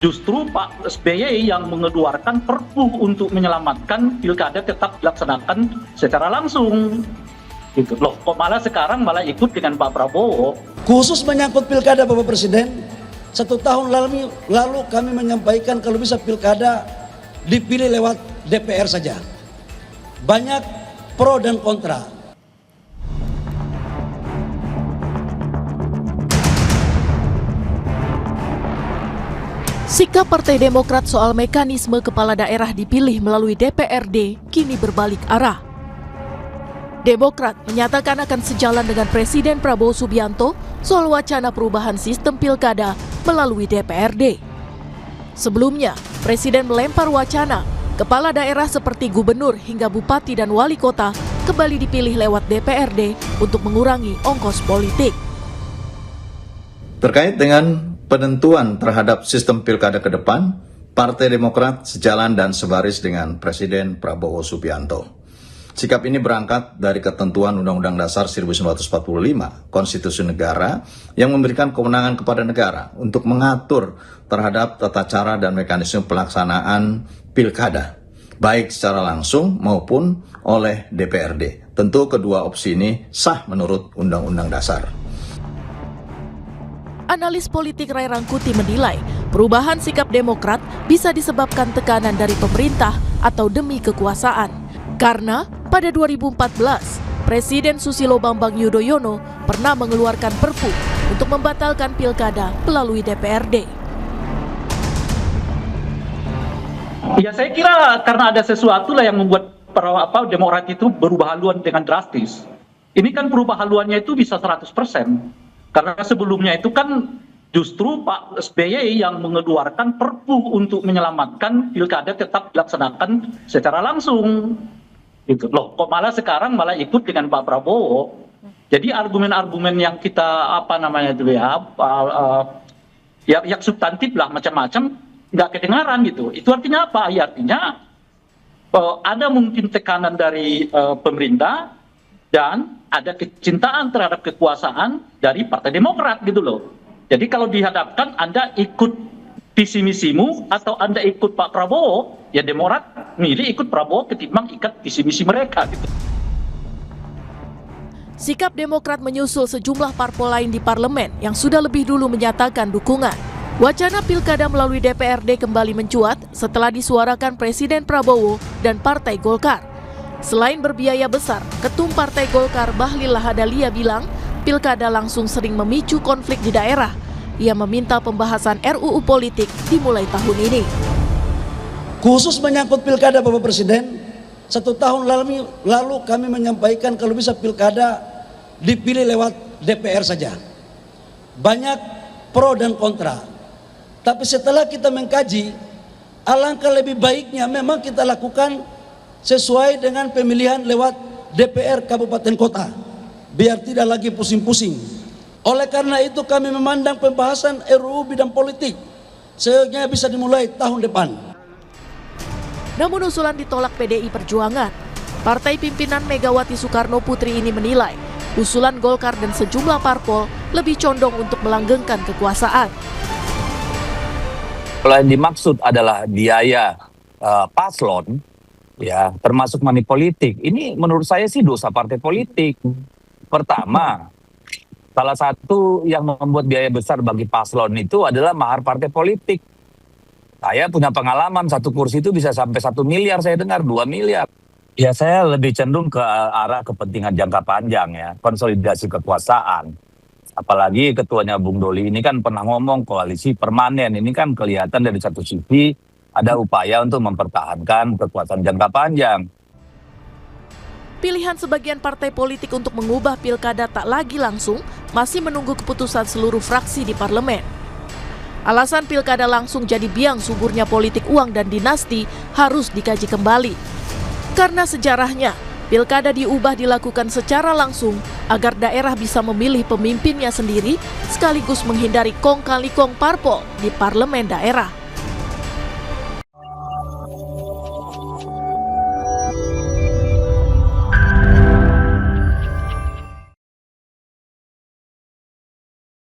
Justru Pak SBY yang mengeluarkan perpu untuk menyelamatkan pilkada tetap dilaksanakan secara langsung. Gitu. Loh, kok malah sekarang malah ikut dengan Pak Prabowo. Khusus menyangkut pilkada Bapak Presiden, 1 tahun lalu kami menyampaikan kalau bisa pilkada dipilih lewat DPR saja. Banyak pro dan kontra. Sikap Partai Demokrat soal mekanisme kepala daerah dipilih melalui DPRD kini berbalik arah. Demokrat menyatakan akan sejalan dengan Presiden Prabowo Subianto soal wacana perubahan sistem pilkada melalui DPRD. Sebelumnya, Presiden melempar wacana kepala daerah seperti gubernur hingga bupati dan wali kota kembali dipilih lewat DPRD untuk mengurangi ongkos politik. Terkait dengan penentuan terhadap sistem pilkada ke depan, Partai Demokrat sejalan dan sebaris dengan Presiden Prabowo Subianto. Sikap ini berangkat dari ketentuan Undang-Undang Dasar 1945, Konstitusi Negara, yang memberikan kewenangan kepada negara untuk mengatur terhadap tata cara dan mekanisme pelaksanaan pilkada, baik secara langsung maupun oleh DPRD. Tentu kedua opsi ini sah menurut Undang-Undang Dasar. Analis politik Ray Rangkuti menilai perubahan sikap Demokrat bisa disebabkan tekanan dari pemerintah atau demi kekuasaan. Karena pada 2014, Presiden Susilo Bambang Yudhoyono pernah mengeluarkan perpu untuk membatalkan pilkada melalui DPRD. Ya saya kira karena ada sesuatu lah yang membuat Demokrat itu berubah haluan dengan drastis. Ini kan berubah haluannya itu bisa 100%. Karena sebelumnya itu kan justru Pak SBY yang mengeluarkan perpu untuk menyelamatkan pilkada tetap dilaksanakan secara langsung. Gitu. Loh, kok malah sekarang malah ikut dengan Pak Prabowo. Jadi argumen-argumen yang kita yang substantif lah macam-macam nggak kedengaran gitu. Itu artinya apa? Ya artinya ada mungkin tekanan dari pemerintah dan ada kecintaan terhadap kekuasaan dari Partai Demokrat gitu loh. Jadi kalau dihadapkan Anda ikut visi misimu atau Anda ikut Pak Prabowo, ya Demokrat milih ikut Prabowo ketimbang ikat visi misi mereka gitu. Sikap Demokrat menyusul sejumlah parpol lain di parlemen yang sudah lebih dulu menyatakan dukungan. Wacana pilkada melalui DPRD kembali mencuat setelah disuarakan Presiden Prabowo dan Partai Golkar. Selain berbiaya besar, Ketum Partai Golkar Bahlil Lahadalia bilang pilkada langsung sering memicu konflik di daerah. Ia meminta pembahasan RUU politik dimulai tahun ini. Khusus menyangkut pilkada Bapak Presiden, 1 tahun lalu kami menyampaikan kalau bisa pilkada dipilih lewat DPR saja. Banyak pro dan kontra. Tapi setelah kita mengkaji, alangkah lebih baiknya memang kita lakukan sesuai dengan pemilihan lewat DPR Kabupaten Kota, biar tidak lagi pusing-pusing. Oleh karena itu kami memandang pembahasan RUU bidang politik seyogyanya bisa dimulai tahun depan. Namun usulan ditolak PDI Perjuangan. Partai pimpinan Megawati Soekarno Putri ini menilai usulan Golkar dan sejumlah parpol lebih condong untuk melanggengkan kekuasaan. Kalau yang dimaksud adalah biaya paslon, ya termasuk money politik, ini menurut saya sih dosa partai politik. Pertama, salah satu yang membuat biaya besar bagi paslon itu adalah mahar partai politik. Saya punya pengalaman, satu kursi itu bisa sampai 1 miliar, saya dengar 2 miliar. Ya saya lebih cenderung ke arah kepentingan jangka panjang ya, konsolidasi kekuasaan. Apalagi ketuanya Bung Doli ini kan pernah ngomong koalisi permanen, ini kan kelihatan dari satu sisi ada upaya untuk mempertahankan kekuasaan jangka panjang. Pilihan sebagian partai politik untuk mengubah pilkada tak lagi langsung masih menunggu keputusan seluruh fraksi di parlemen. Alasan pilkada langsung jadi biang suburnya politik uang dan dinasti harus dikaji kembali. Karena sejarahnya, pilkada diubah dilakukan secara langsung agar daerah bisa memilih pemimpinnya sendiri sekaligus menghindari kong kali kong parpol di parlemen daerah.